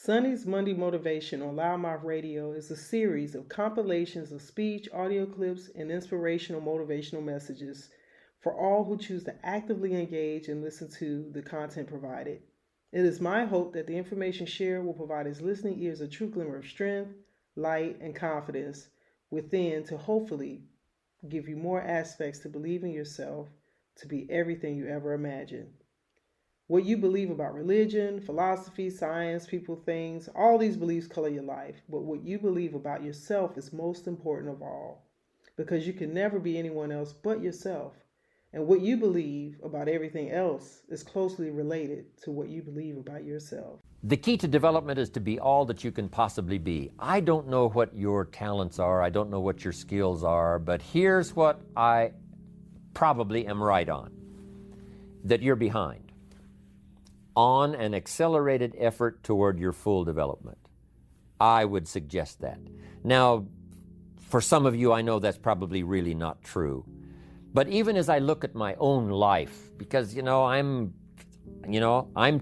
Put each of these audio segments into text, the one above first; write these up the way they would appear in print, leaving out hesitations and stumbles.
Sonny's Monday Motivation on LouddMouth Radio is a series of compilations of speech, audio clips, and inspirational motivational messages for all who choose to actively engage and listen to the content provided. It is my hope that the information shared will provide his listening ears a true glimmer of strength, light, and confidence within to hopefully give you more aspects to believe in yourself to be everything you ever imagined. What you believe about religion, philosophy, science, people, things, all these beliefs color your life. But what you believe about yourself is most important of all, because you can never be anyone else but yourself. And what you believe about everything else is closely related to what you believe about yourself. The key to development is to be all that you can possibly be. I don't know what your talents are. I don't know what your skills are, but here's what I probably am right on, that you're behind on an accelerated effort toward your full development. I would suggest that. Now, for some of you, I know that's probably really not true. But even as I look at my own life, because, I'm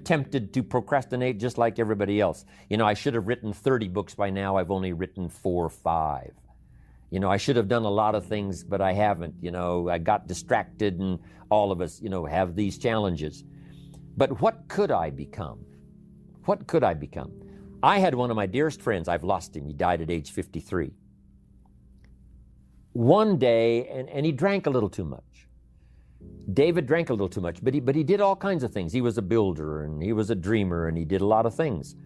tempted to procrastinate just like everybody else. I should have written 30 books by now. I've only written 4 or 5. I should have done a lot of things, but I haven't. I got distracted, and all of us, have these challenges. But what could I become? What could I become? I had one of my dearest friends. I've lost him. He died at age 53. One day, and he drank a little too much. David drank a little too much, but he did all kinds of things. He was a builder, and he was a dreamer, and he did a lot of things.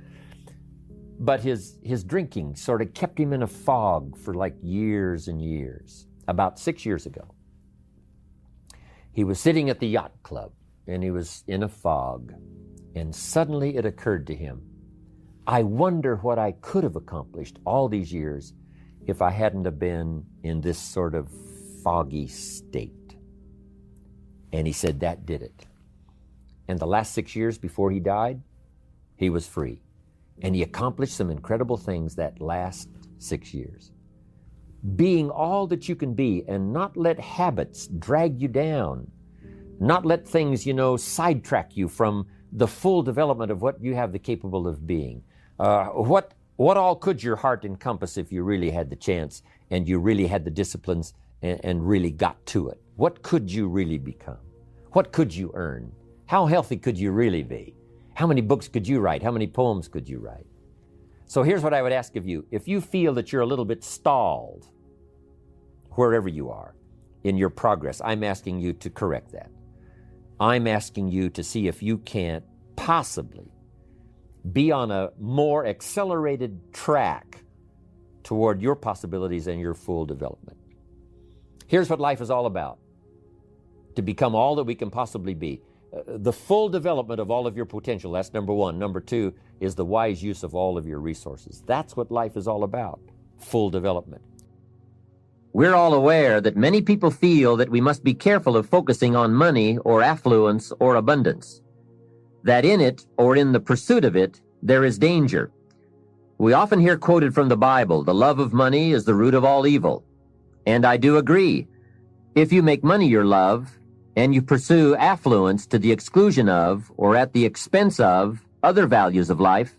But his drinking sort of kept him in a fog for like years and years. About 6 years ago, he was sitting at the yacht club, and he was in a fog, and suddenly it occurred to him, I wonder what I could have accomplished all these years if I hadn't have been in this sort of foggy state. And he said that did it. And the last 6 years before he died, he was free. And he accomplished some incredible things that last 6 years. Being all that you can be and not let habits drag you down. Not let things, sidetrack you from the full development of what you have the capable of being. What all could your heart encompass if you really had the chance and you really had the disciplines and really got to it? What could you really become? What could you earn? How healthy could you really be? How many books could you write? How many poems could you write? So here's what I would ask of you. If you feel that you're a little bit stalled, wherever you are in your progress, I'm asking you to correct that. I'm asking you to see if you can't possibly be on a more accelerated track toward your possibilities and your full development. Here's what life is all about. To become all that we can possibly be. The full development of all of your potential, that's number one. Number two is the wise use of all of your resources. That's what life is all about, full development. We're all aware that many people feel that we must be careful of focusing on money or affluence or abundance, that in it or in the pursuit of it, there is danger. We often hear quoted from the Bible, the love of money is the root of all evil. And I do agree. If you make money your love, and you pursue affluence to the exclusion of or at the expense of other values of life,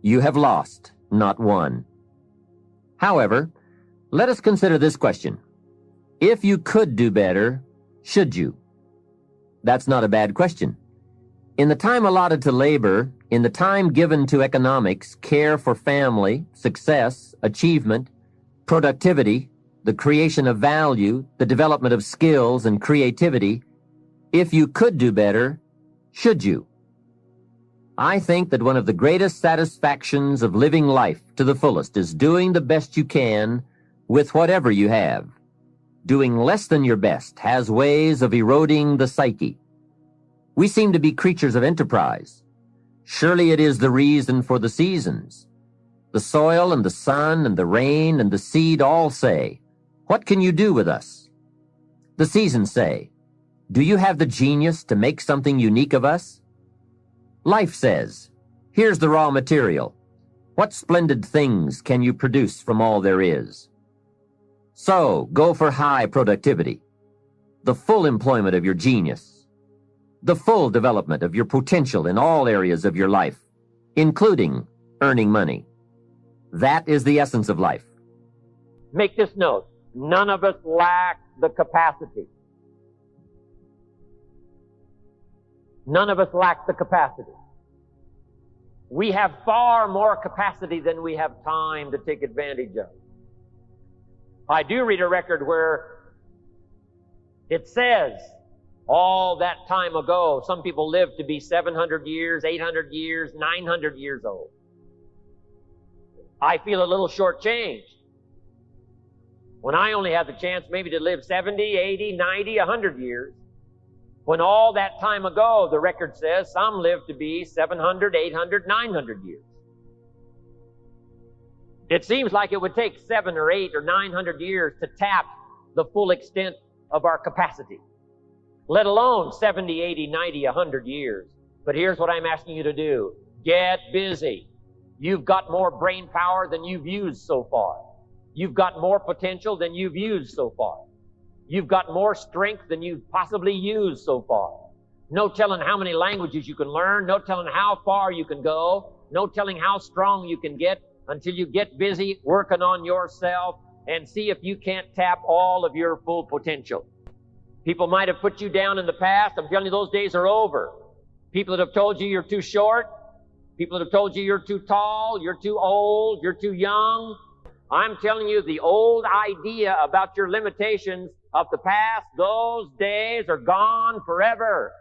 you have lost, not won. However, let us consider this question. If you could do better, should you? That's not a bad question. In the time allotted to labor, in the time given to economics, care for family, success, achievement, productivity, the creation of value, the development of skills and creativity, if you could do better, should you? I think that one of the greatest satisfactions of living life to the fullest is doing the best you can with whatever you have. Doing less than your best has ways of eroding the psyche. We seem to be creatures of enterprise. Surely it is the reason for the seasons. The soil and the sun and the rain and the seed all say, "What can you do with us?" The seasons say, "Do you have the genius to make something unique of us?" Life says, "Here's the raw material. What splendid things can you produce from all there is?" So, go for high productivity, the full employment of your genius, the full development of your potential in all areas of your life, including earning money. That is the essence of life. Make this note. None of us lack the capacity. None of us lack the capacity. We have far more capacity than we have time to take advantage of. I do read a record where it says all that time ago, some people lived to be 700 years, 800 years, 900 years old. I feel a little shortchanged when I only have the chance maybe to live 70, 80, 90, 100 years. When all that time ago, the record says, some lived to be 700, 800, 900 years. It seems like it would take 7 or 8 or 900 years to tap the full extent of our capacity, let alone 70, 80, 90, 100 years. But here's what I'm asking you to do. Get busy. You've got more brain power than you've used so far. You've got more potential than you've used so far. You've got more strength than you've possibly used so far. No telling how many languages you can learn. No telling how far you can go. No telling how strong you can get until you get busy working on yourself and see if you can't tap all of your full potential. People might have put you down in the past. I'm telling you, those days are over. People that have told you you're too short. People that have told you you're too tall, you're too old, you're too young. I'm telling you, the old idea about your limitations of the past, those days are gone forever.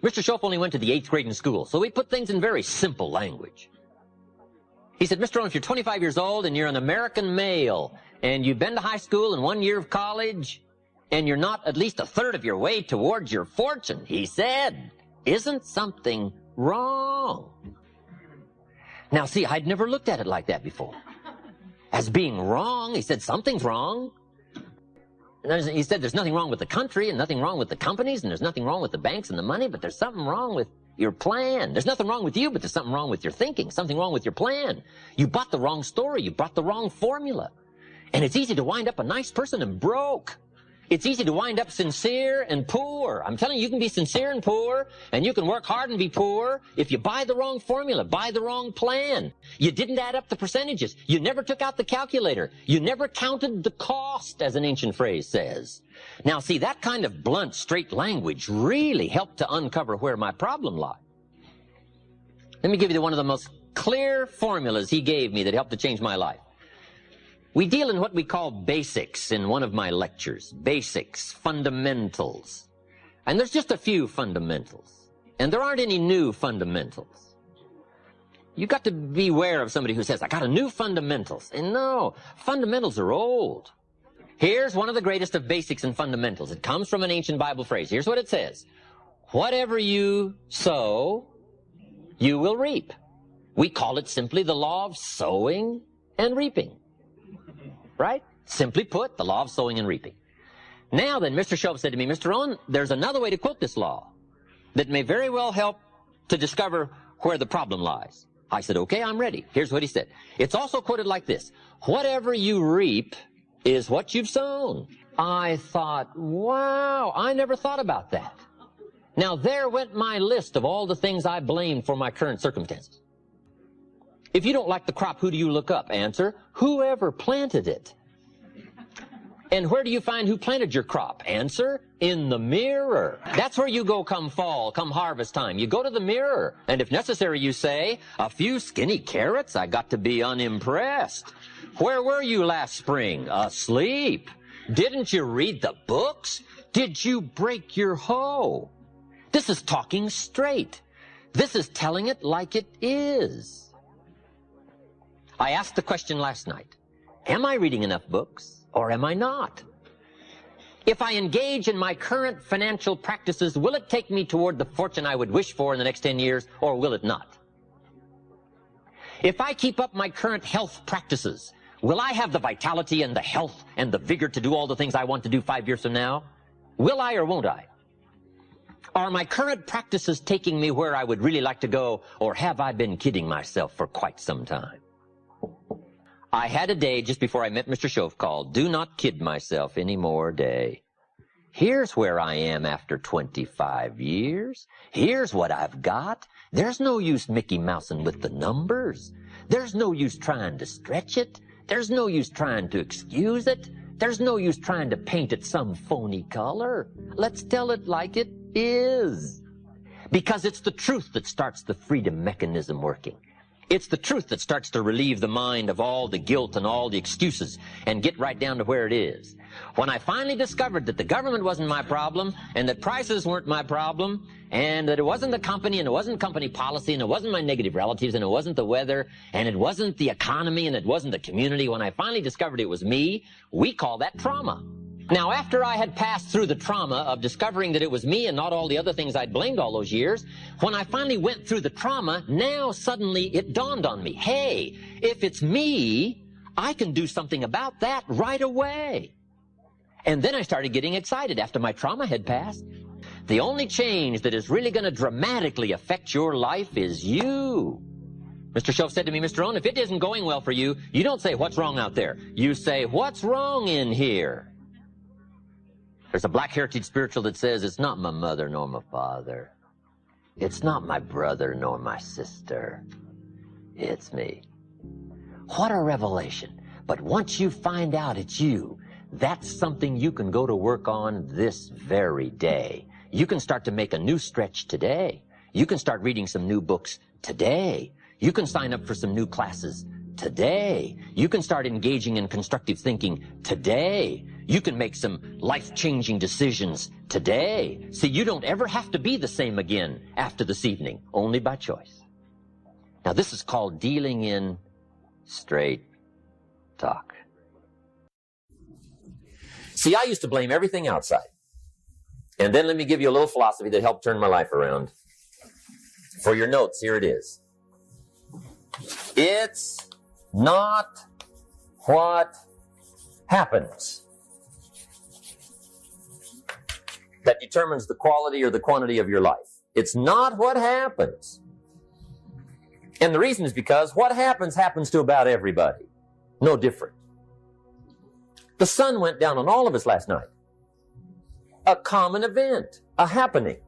Mr. Schoff only went to the 8th grade in school, so we put things in very simple language. He said, Mr. Rohn, if you're 25 years old and you're an American male and you've been to high school and 1 year of college and you're not at least a third of your way towards your fortune, he said, isn't something wrong? Now, see, I'd never looked at it like that before. As being wrong, he said, something's wrong. And he said, there's nothing wrong with the country and nothing wrong with the companies and there's nothing wrong with the banks and the money, but there's something wrong with your plan. There's nothing wrong with you, but there's something wrong with your thinking, something wrong with your plan. You bought the wrong story. You bought the wrong formula. And it's easy to wind up a nice person and broke. It's easy to wind up sincere and poor. I'm telling you, you can be sincere and poor, and you can work hard and be poor if you buy the wrong formula, buy the wrong plan. You didn't add up the percentages. You never took out the calculator. You never counted the cost, as an ancient phrase says. Now, see, that kind of blunt, straight language really helped to uncover where my problem lied. Let me give you one of the most clear formulas he gave me that helped to change my life. We deal in what we call basics in one of my lectures. Basics, fundamentals. And there's just a few fundamentals. And there aren't any new fundamentals. You've got to beware of somebody who says, I got a new fundamentals. And no, fundamentals are old. Here's one of the greatest of basics and fundamentals. It comes from an ancient Bible phrase. Here's what it says. Whatever you sow, you will reap. We call it simply the law of sowing and reaping. Right? Simply put, the law of sowing and reaping. Now then, Mr. Schoff said to me, Mr. Rohn, there's another way to quote this law that may very well help to discover where the problem lies. I said, okay, I'm ready. Here's what he said. It's also quoted like this. Whatever you reap is what you've sown. I thought, wow, I never thought about that. Now there went my list of all the things I blame for my current circumstances. If you don't like the crop, who do you look up? Answer, whoever planted it. And where do you find who planted your crop? Answer, in the mirror. That's where you go come fall, come harvest time. You go to the mirror, and if necessary, you say, a few skinny carrots? I got to be unimpressed. Where were you last spring? Asleep. Didn't you read the books? Did you break your hoe? This is talking straight. This is telling it like it is. I asked the question last night, am I reading enough books or am I not? If I engage in my current financial practices, will it take me toward the fortune I would wish for in the next 10 years or will it not? If I keep up my current health practices, will I have the vitality and the health and the vigor to do all the things I want to do 5 years from now? Will I or won't I? Are my current practices taking me where I would really like to go, or have I been kidding myself for quite some time? I had a day just before I met Mr. Schoff called Do Not Kid Myself Anymore Day. Here's where I am after 25 years. Here's what I've got. There's no use Mickey Mousing with the numbers. There's no use trying to stretch it. There's no use trying to excuse it. There's no use trying to paint it some phony color. Let's tell it like it is. Because it's the truth that starts the freedom mechanism working. It's the truth that starts to relieve the mind of all the guilt and all the excuses and get right down to where it is. When I finally discovered that the government wasn't my problem and that prices weren't my problem and that it wasn't the company and it wasn't company policy and it wasn't my negative relatives and it wasn't the weather and it wasn't the economy and it wasn't the community, when I finally discovered it was me, we call that trauma. Now, after I had passed through the trauma of discovering that it was me and not all the other things I'd blamed all those years, when I finally went through the trauma, now suddenly it dawned on me, hey, if it's me, I can do something about that right away. And then I started getting excited after my trauma had passed. The only change that is really going to dramatically affect your life is you. Mr. Shelf said to me, Mr. Rohn, if it isn't going well for you, you don't say, what's wrong out there? You say, what's wrong in here? There's a Black Heritage spiritual that says, it's not my mother nor my father. It's not my brother nor my sister. It's me. What a revelation. But once you find out it's you, that's something you can go to work on this very day. You can start to make a new stretch today. You can start reading some new books today. You can sign up for some new classes today. You can start engaging in constructive thinking today. You can make some life-changing decisions today. See, you don't ever have to be the same again after this evening, only by choice. Now, this is called dealing in straight talk. See, I used to blame everything outside. And then let me give you a little philosophy that helped turn my life around. For your notes, here it is. It's not what happens that determines the quality or the quantity of your life. It's not what happens. And the reason is because what happens to about everybody. No different. The sun went down on all of us last night. A common event, a happening.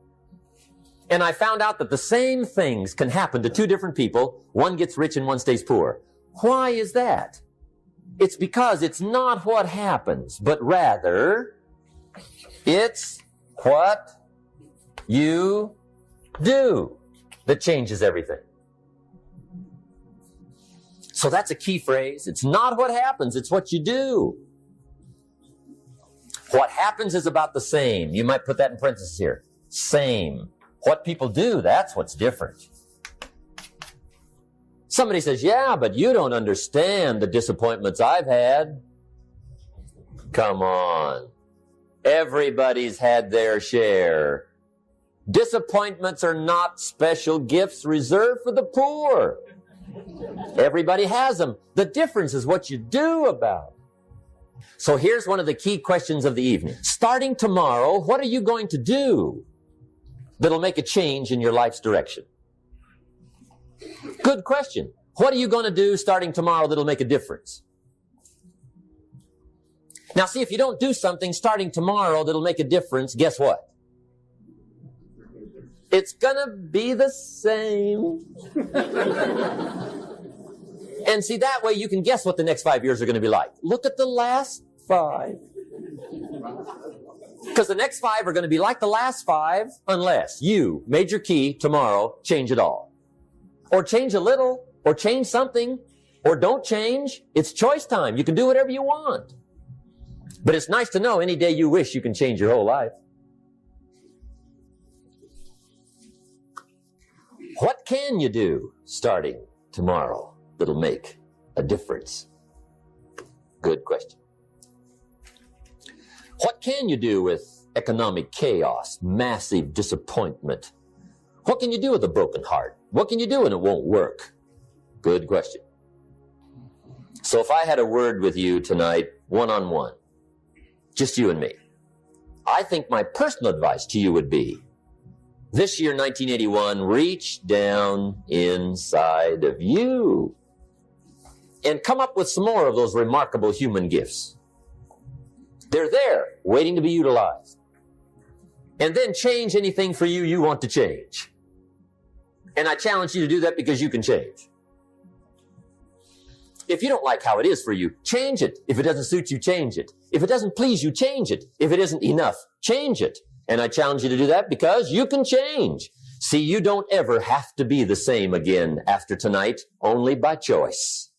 And I found out that the same things can happen to two different people. One gets rich and one stays poor. Why is that? It's because it's not what happens, but rather it's what you do that changes everything. So that's a key phrase. It's not what happens, it's what you do. What happens is about the same. You might put that in parentheses here. Same. What people do, that's what's different. Somebody says, yeah, but you don't understand the disappointments I've had. Come on. Everybody's had their share. Disappointments are not special gifts reserved for the poor. Everybody has them. The difference is what you do about it. So here's one of the key questions of the evening. Starting tomorrow, what are you going to do that'll make a change in your life's direction? Good question. What are you going to do starting tomorrow that'll make a difference? Now, see, if you don't do something starting tomorrow that'll make a difference, guess what? It's going to be the same. And see, that way you can guess what the next 5 years are going to be like. Look at the last 5. Because the next 5 are going to be like the last 5 unless you, major key, tomorrow, change it all. Or change a little, or change something, or don't change. It's choice time. You can do whatever you want. But it's nice to know any day you wish you can change your whole life. What can you do starting tomorrow that'll make a difference? Good question. What can you do with economic chaos, massive disappointment? What can you do with a broken heart? What can you do when it won't work? Good question. So if I had a word with you tonight, one-on-one, just you and me, I think my personal advice to you would be, this year, 1981, reach down inside of you and come up with some more of those remarkable human gifts. They're there, waiting to be utilized. and then change anything for you want to change. And I challenge you to do that because you can change. If you don't like how it is for you, change it. If it doesn't suit you, change it. If it doesn't please you, change it. If it isn't enough, change it. And I challenge you to do that because you can change. See, you don't ever have to be the same again after tonight, only by choice.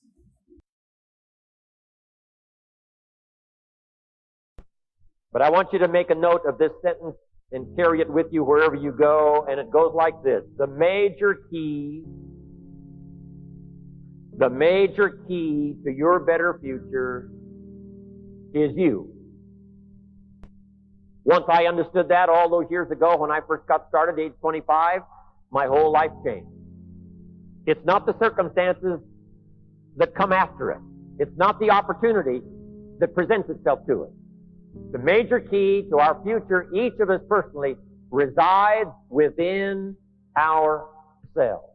But I want you to make a note of this sentence and carry it with you wherever you go, and it goes like this. The major key to your better future is you. Once I understood that all those years ago when I first got started, age 25, my whole life changed. It's not the circumstances that come after it. It's not the opportunity that presents itself to us. The major key to our future, each of us personally, resides within ourselves.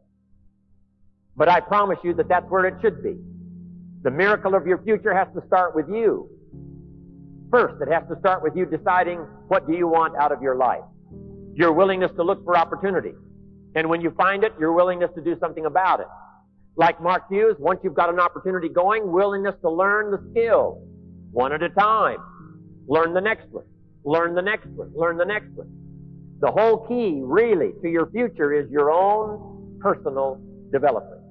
But I promise you that that's where it should be. The miracle of your future has to start with you. First, it has to start with you deciding what do you want out of your life. Your willingness to look for opportunity. And when you find it, your willingness to do something about it. Like Mark Hughes, once you've got an opportunity going, willingness to learn the skill, one at a time. Learn the next one. Learn the next one. Learn the next one. The whole key, really, to your future is your own personal development.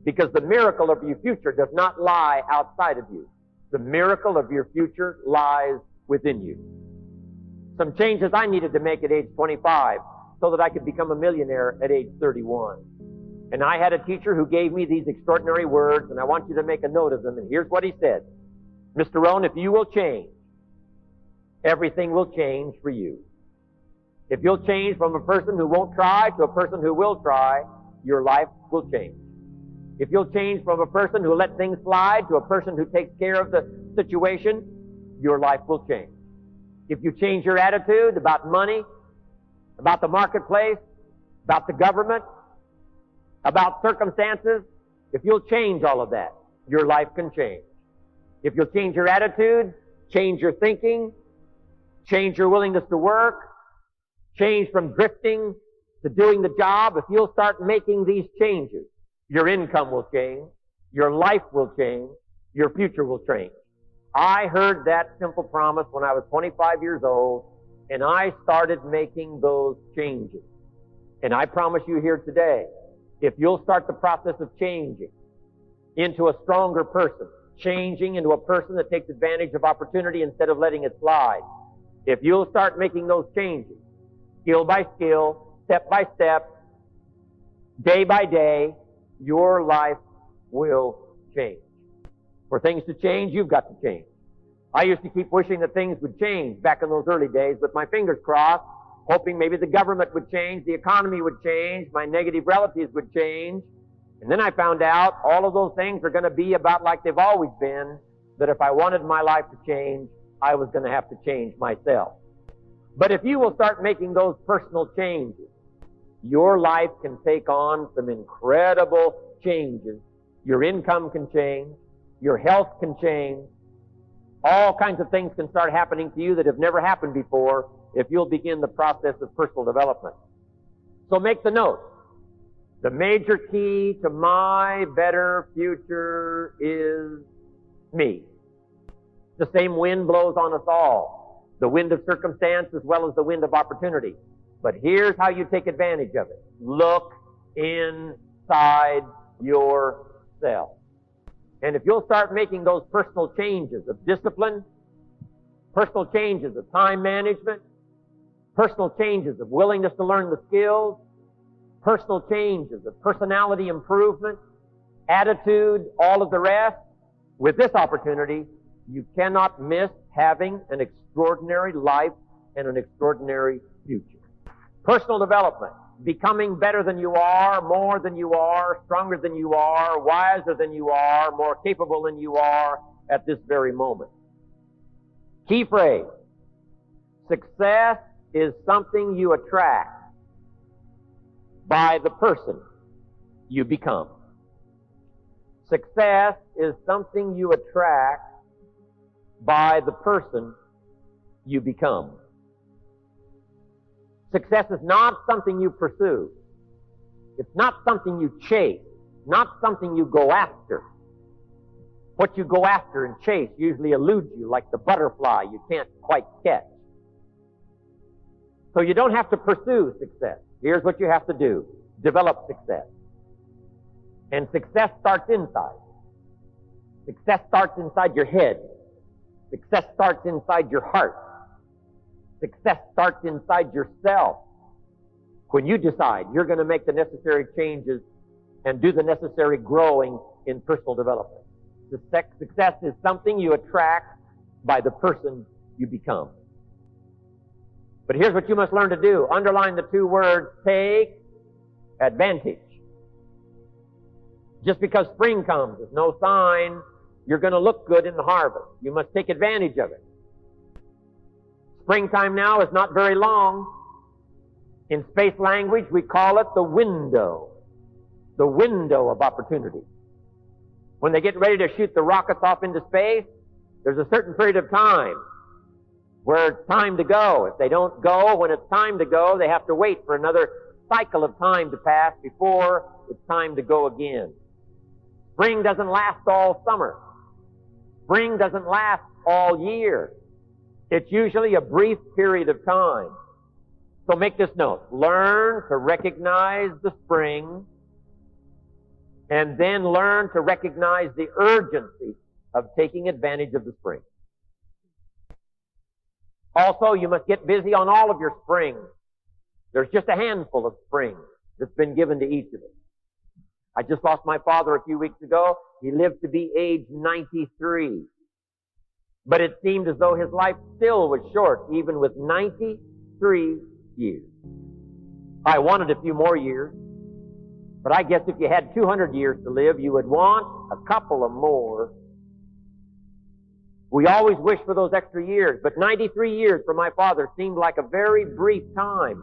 Because the miracle of your future does not lie outside of you. The miracle of your future lies within you. Some changes I needed to make at age 25 so that I could become a millionaire at age 31. And I had a teacher who gave me these extraordinary words, and I want you to make a note of them. And here's what he said. Mr. Rohn, if you will change, everything will change for you. If you'll change from a person who won't try to a person who will try, your life will change. If you'll change from a person who let things slide to a person who takes care of the situation, your life will change. If you change your attitude about money, about the marketplace, about the government, about circumstances, if you'll change all of that, your life can change. If you'll change your attitude, change your thinking, change your willingness to work, change from drifting to doing the job, if you'll start making these changes, your income will change, your life will change, your future will change. I heard that simple promise when I was 25 years old, and I started making those changes. And I promise you here today, if you'll start the process of changing into a stronger person, changing into a person that takes advantage of opportunity instead of letting it slide, if you'll start making those changes, skill by skill, step by step, day by day, your life will change. For things to change, you've got to change. I used to keep wishing that things would change back in those early days, with my fingers crossed, hoping maybe the government would change, the economy would change, my negative relatives would change. And then I found out all of those things are going to be about like they've always been, that if I wanted my life to change, I was going to have to change myself. But if you will start making those personal changes, your life can take on some incredible changes. Your income can change. Your health can change. All kinds of things can start happening to you that have never happened before if you'll begin the process of personal development. So make the note. The major key to my better future is me. The same wind blows on us all. The wind of circumstance as well as the wind of opportunity. But here's how you take advantage of it. Look inside yourself. And if you'll start making those personal changes of discipline, personal changes of time management, personal changes of willingness to learn the skills, personal changes of personality improvement, attitude, all of the rest, with this opportunity, you cannot miss having an extraordinary life and an extraordinary future. Personal development, becoming better than you are, more than you are, stronger than you are, wiser than you are, more capable than you are at this very moment. Key phrase, success is something you attract by the person you become. Success is something you attract by the person you become. Success is not something you pursue. It's not something you chase, not something you go after. What you go after and chase usually eludes you like the butterfly you can't quite catch. So you don't have to pursue success. Here's what you have to do. Develop success. And success starts inside. Success starts inside your head. Success starts inside your heart. Success starts inside yourself. When you decide you're going to make the necessary changes and do the necessary growing in personal development. Success is something you attract by the person you become. But here's what you must learn to do. Underline the two words, take advantage. Just because spring comes is no sign you're going to look good in the harvest. You must take advantage of it. Springtime now is not very long. In space language, we call it the window of opportunity. When they get ready to shoot the rockets off into space, there's a certain period of time where it's time to go. If they don't go when it's time to go, they have to wait for another cycle of time to pass before it's time to go again. Spring doesn't last all summer. Spring doesn't last all year. It's usually a brief period of time. So make this note. Learn to recognize the spring, and then learn to recognize the urgency of taking advantage of the spring. Also, you must get busy on all of your springs. There's just a handful of springs that's been given to each of us. I just lost my father a few weeks ago. He lived to be age 93. But it seemed as though his life still was short, even with 93 years. I wanted a few more years. But I guess if you had 200 years to live, you would want a couple of more. We always wish for those extra years, but 93 years for my father seemed like a very brief time.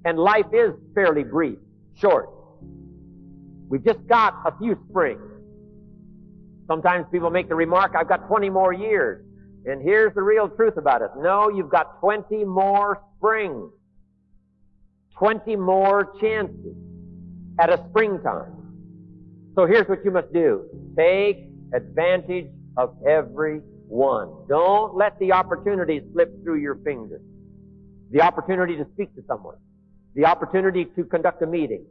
And life is fairly brief, short. We've just got a few springs. Sometimes people make the remark, I've got 20 more years. And here's the real truth about it. No, you've got 20 more springs. 20 more chances at a springtime. So here's what you must do. Take advantage of every one. Don't let the opportunities slip through your fingers. The opportunity to speak to someone. The opportunity to conduct a meeting.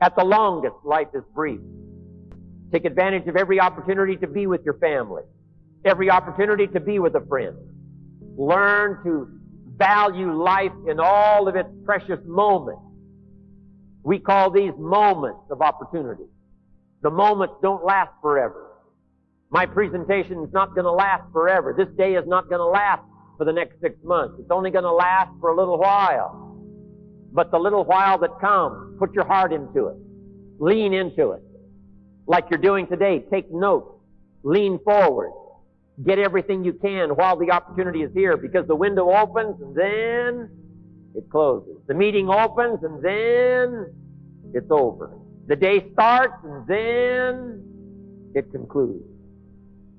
At the longest, life is brief. Take advantage of every opportunity to be with your family. Every opportunity to be with a friend. Learn to value life in all of its precious moments. We call these moments of opportunity. The moments don't last forever. My presentation is not going to last forever. This day is not going to last for the next 6 months. It's only going to last for a little while. But the little while that comes, put your heart into it. Lean into it. Like you're doing today, take notes. Lean forward. Get everything you can while the opportunity is here, because the window opens and then it closes. The meeting opens and then it's over. The day starts and then it concludes.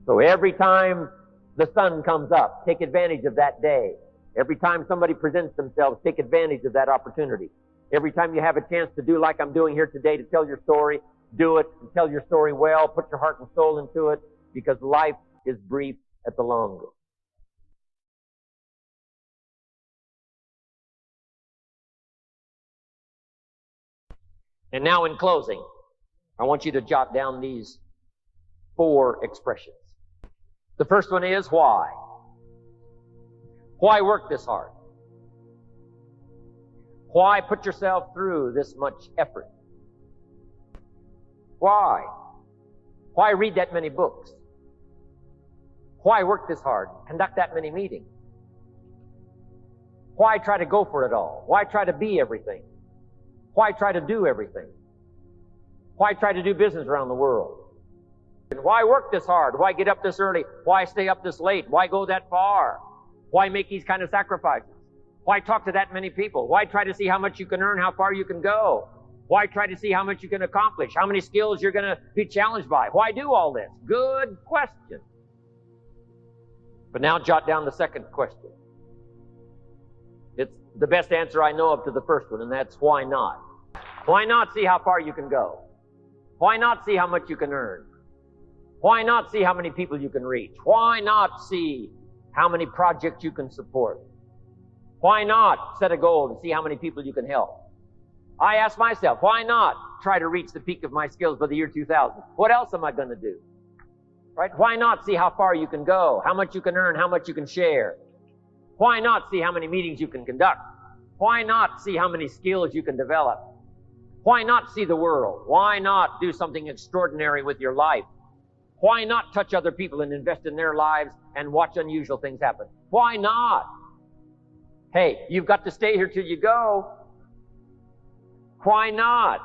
So every time the sun comes up, take advantage of that day. Every time somebody presents themselves, take advantage of that opportunity. Every time you have a chance to do like I'm doing here today, to tell your story, do it and tell your story well. Put your heart and soul into it, because life is brief at the long run. And now in closing, I want you to jot down these 4 expressions. The first one is why. Why work this hard? Why put yourself through this much effort? Why? Why read that many books? Why work this hard? Conduct that many meetings? Why try to go for it all? Why try to be everything? Why try to do everything? Why try to do business around the world? And why work this hard? Why get up this early? Why stay up this late? Why go that far? Why make these kind of sacrifices? Why talk to that many people? Why try to see how much you can earn, how far you can go? Why try to see how much you can accomplish, how many skills you're going to be challenged by? Why do all this? Good question. But now jot down the second question. It's the best answer I know of to the first one, and that's why not? Why not see how far you can go? Why not see how much you can earn? Why not see how many people you can reach? Why not see how many projects you can support? Why not set a goal to see how many people you can help? I ask myself, why not try to reach the peak of my skills by the year 2000? What else am I going to do? Right? Why not see how far you can go, how much you can earn, how much you can share? Why not see how many meetings you can conduct? Why not see how many skills you can develop? Why not see the world? Why not do something extraordinary with your life? Why not touch other people and invest in their lives and watch unusual things happen? Why not? Hey, you've got to stay here till you go. Why not?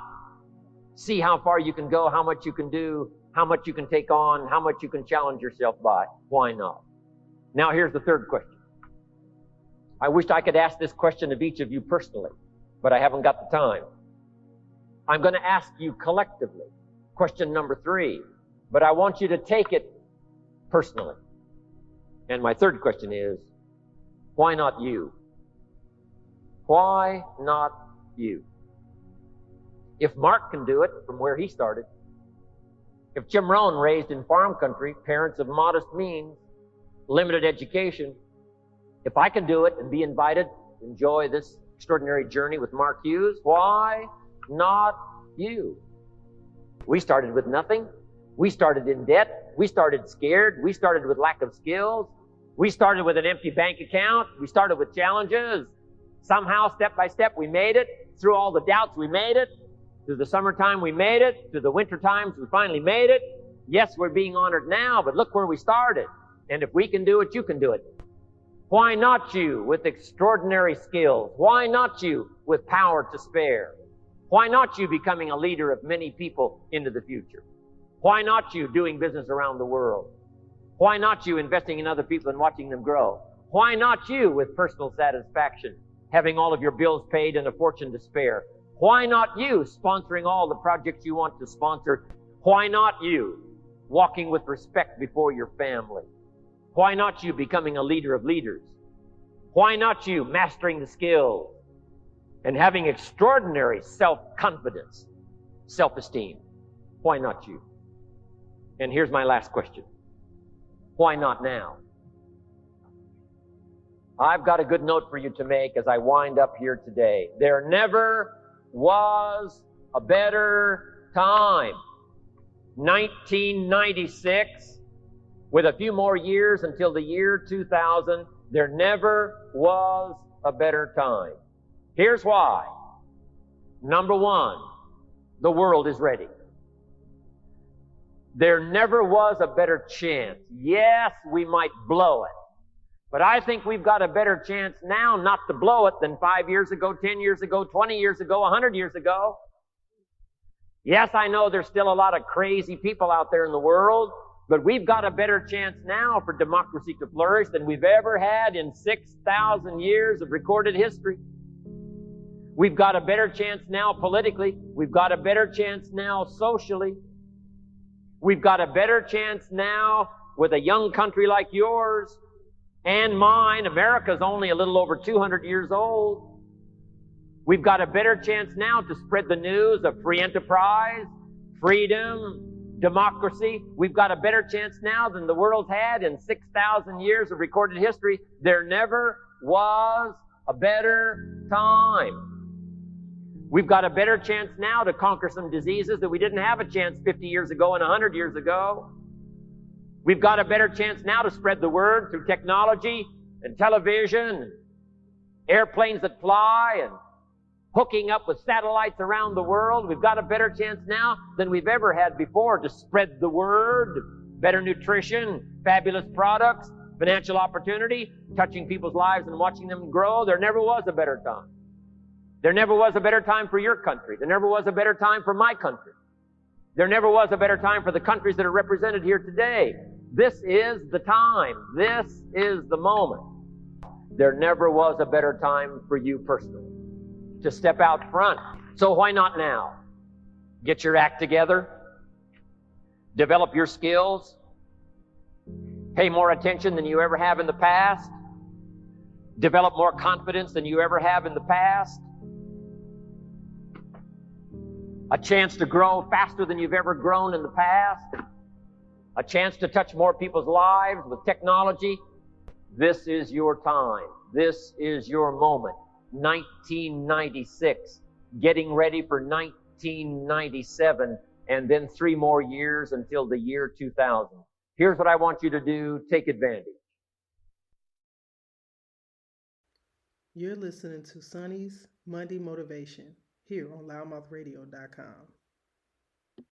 See how far you can go, how much you can do, how much you can take on, how much you can challenge yourself by. Why not? Now here's the third question. I wished I could ask this question of each of you personally, but I haven't got the time. I'm going to ask you collectively. Question number 3. But I want you to take it personally. And my third question is, why not you? Why not you? If Mark can do it from where he started, if Jim Rohn, raised in farm country, parents of modest means, limited education, if I can do it and be invited to enjoy this extraordinary journey with Mark Hughes, why not you? We started with nothing. We started in debt. We started scared. We started with lack of skills. We started with an empty bank account. We started with challenges. Somehow, step by step, we made it. Through all the doubts, we made it. Through the summertime, we made it. Through the winter times, we finally made it. Yes, we're being honored now, but look where we started. And if we can do it, you can do it. Why not you with extraordinary skills? Why not you with power to spare? Why not you becoming a leader of many people into the future? Why not you doing business around the world? Why not you investing in other people and watching them grow? Why not you with personal satisfaction, having all of your bills paid and a fortune to spare? Why not you sponsoring all the projects you want to sponsor? Why not you walking with respect before your family? Why not you becoming a leader of leaders? Why not you mastering the skills and having extraordinary self-confidence, self-esteem? Why not you? And here's my last question. Why not now? I've got a good note for you to make as I wind up here today. There never was a better time. 1996, with a few more years until the year 2000, there never was a better time. Here's why. Number 1, the world is ready. There never was a better chance. Yes, we might blow it. But I think we've got a better chance now not to blow it than 5 years ago, 10 years ago, 20 years ago, 100 years ago. Yes, I know there's still a lot of crazy people out there in the world, but we've got a better chance now for democracy to flourish than we've ever had in 6,000 years of recorded history. We've got a better chance now politically. We've got a better chance now socially. We've got a better chance now with a young country like yours and mine. America's only a little over 200 years old. We've got a better chance now to spread the news of free enterprise, freedom, democracy. We've got a better chance now than the world's had in 6,000 years of recorded history. There never was a better time. We've got a better chance now to conquer some diseases that we didn't have a chance 50 years ago and 100 years ago. We've got a better chance now to spread the word through technology and television and airplanes that fly and hooking up with satellites around the world. We've got a better chance now than we've ever had before to spread the word, better nutrition, fabulous products, financial opportunity, touching people's lives and watching them grow. There never was a better time. There never was a better time for your country. There never was a better time for my country. There never was a better time for the countries that are represented here today. This is the time. This is the moment. There never was a better time for you personally to step out front. So why not now? Get your act together. Develop your skills. Pay more attention than you ever have in the past. develop more confidence than you ever have in the past, a chance to grow faster than you've ever grown in the past, a chance to touch more people's lives with technology. This is your time. This is your moment. 1996, getting ready for 1997, and then 3 more years until the year 2000. Here's what I want you to do. Take advantage. You're listening to Sonny's Monday Motivation here on LouddMouthRadio.com.